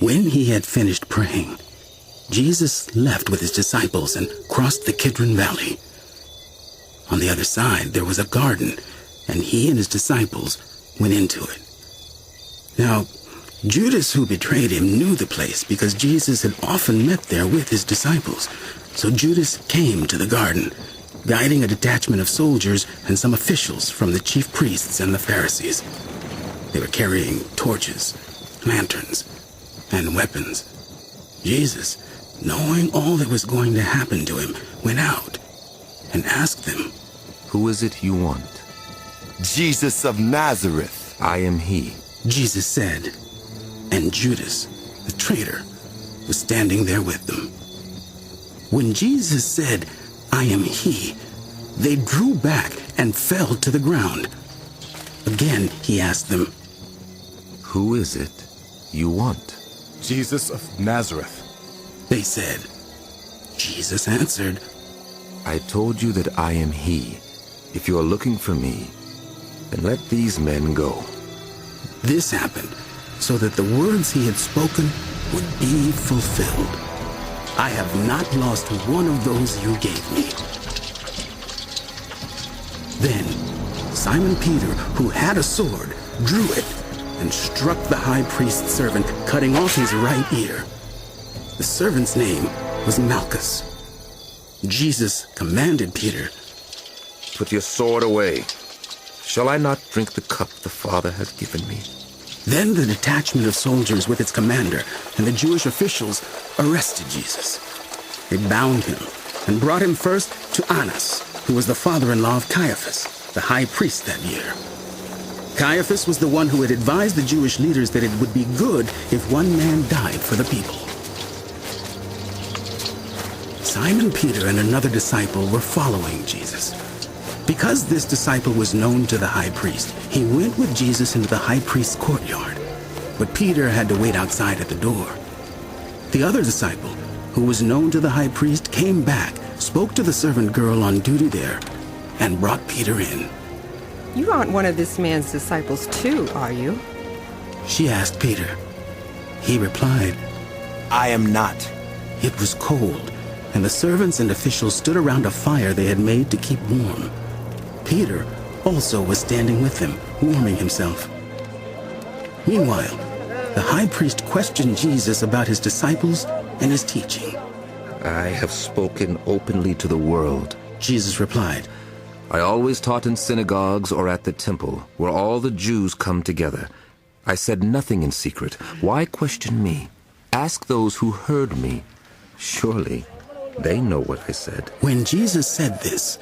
When he had finished praying, Jesus left with his disciples and crossed the Kidron Valley. On the other side there was a garden, and he and his disciples went into it. Now, Judas, who betrayed him, knew the place because Jesus had often met there with his disciples. So Judas came to the garden, guiding a detachment of soldiers and some officials from the chief priests and the Pharisees. They were carrying torches, lanterns, and weapons. Jesus, knowing all that was going to happen to him, went out and asked them, "Who is it you want?" Jesus of Nazareth. "I am he." Jesus said, and Judas, the traitor, was standing there with them. When Jesus said, "I am he," they drew back and fell to the ground. Again he asked them, "Who is it you want?" Jesus of Nazareth. They said. Jesus answered, "I told you that I am he. If you are looking for me, then let these men go." This happened so that the words he had spoken would be fulfilled. "I have not lost one of those you gave me." Then Simon Peter, who had a sword, drew it and struck the high priest's servant, cutting off his right ear. The servant's name was Malchus. Jesus commanded Peter, "Put your sword away. Shall I not drink the cup the Father has given me?" Then the detachment of soldiers with its commander and the Jewish officials arrested Jesus. They bound him and brought him first to Annas, who was the father-in-law of Caiaphas, the high priest that year. Caiaphas was the one who had advised the Jewish leaders that it would be good if one man died for the people. Simon Peter and another disciple were following Jesus. Because this disciple was known to the high priest, he went with Jesus into the high priest's courtyard. But Peter had to wait outside at the door. The other disciple, who was known to the high priest, came back, spoke to the servant girl on duty there, and brought Peter in. "You aren't one of this man's disciples too, are you?" She asked Peter. He replied, I am not. It was cold, and the servants and officials stood around a fire they had made to keep warm. Peter also was standing with them, warming himself. Meanwhile, the high priest questioned Jesus about his disciples and his teaching. "I have spoken openly to the world." Jesus replied, "I always taught in synagogues or at the temple, where all the Jews come together. I said nothing in secret. Why question me? Ask those who heard me. Surely they know what I said." When Jesus said this,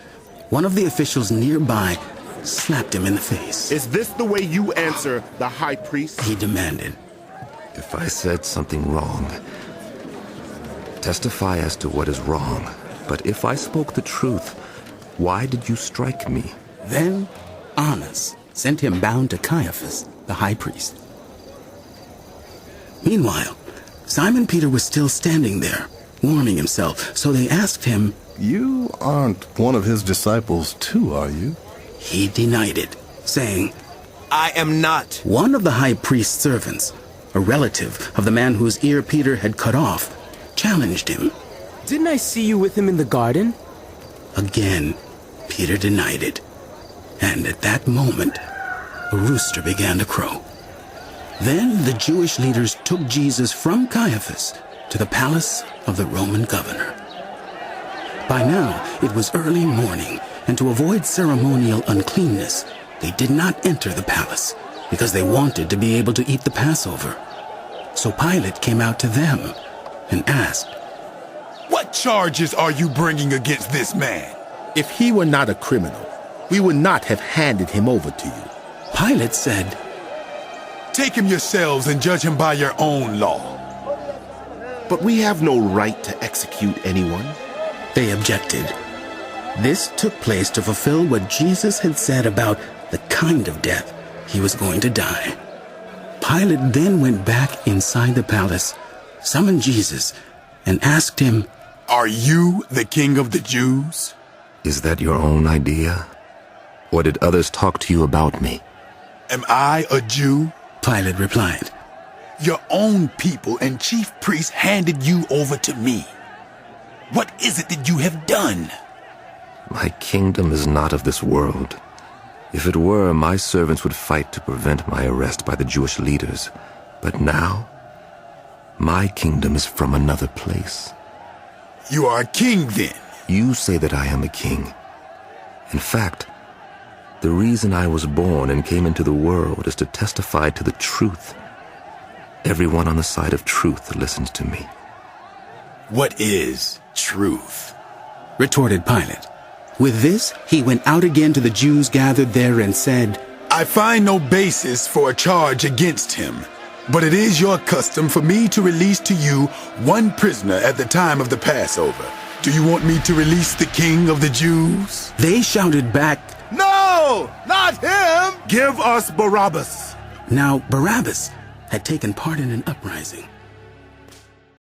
one of the officials nearby slapped him in the face. Is this the way you answer the high priest? He demanded. "If I said something wrong, testify as to what is wrong. But if I spoke the truth, why did you strike me?" Then Annas sent him bound to Caiaphas, the high priest. Meanwhile, Simon Peter was still standing there, warming himself, so they asked him, You aren't one of his disciples too, are you? He denied it, saying, I am not. One of the high priest's servants, a relative of the man whose ear Peter had cut off, challenged him. "Didn't I see you with him in the garden?" Again, Peter denied it, and at that moment, a rooster began to crow. Then the Jewish leaders took Jesus from Caiaphas to the palace of the Roman governor. By now, it was early morning, and to avoid ceremonial uncleanness, they did not enter the palace because they wanted to be able to eat the Passover. So Pilate came out to them and asked, What charges are you bringing against this man? If he were not a criminal, we would not have handed him over to you. Pilate said, Take him yourselves and judge him by your own law. But we have no right to execute anyone. They objected. This took place to fulfill what Jesus had said about the kind of death he was going to die. Pilate then went back inside the palace, summoned Jesus, and asked him, Are you the king of the Jews? "Is that your own idea? Or did others talk to you about me?" Am I a Jew? Pilate replied. Your own people and chief priests handed you over to me. What is it that you have done? My kingdom is not of this world. If it were, my servants would fight to prevent my arrest by the Jewish leaders. But now, my kingdom is from another place. You are a king then. You say that I am a king. In fact, the reason I was born and came into the world is to testify to the truth. Everyone on the side of truth listens to me. What is truth? retorted Pilate. With this, he went out again to the Jews gathered there and said, I find no basis for a charge against him, but it is your custom for me to release to you one prisoner at the time of the Passover. Do you want me to release the king of the Jews? They shouted back, No, not him. Give us Barabbas. Now Barabbas had taken part in an uprising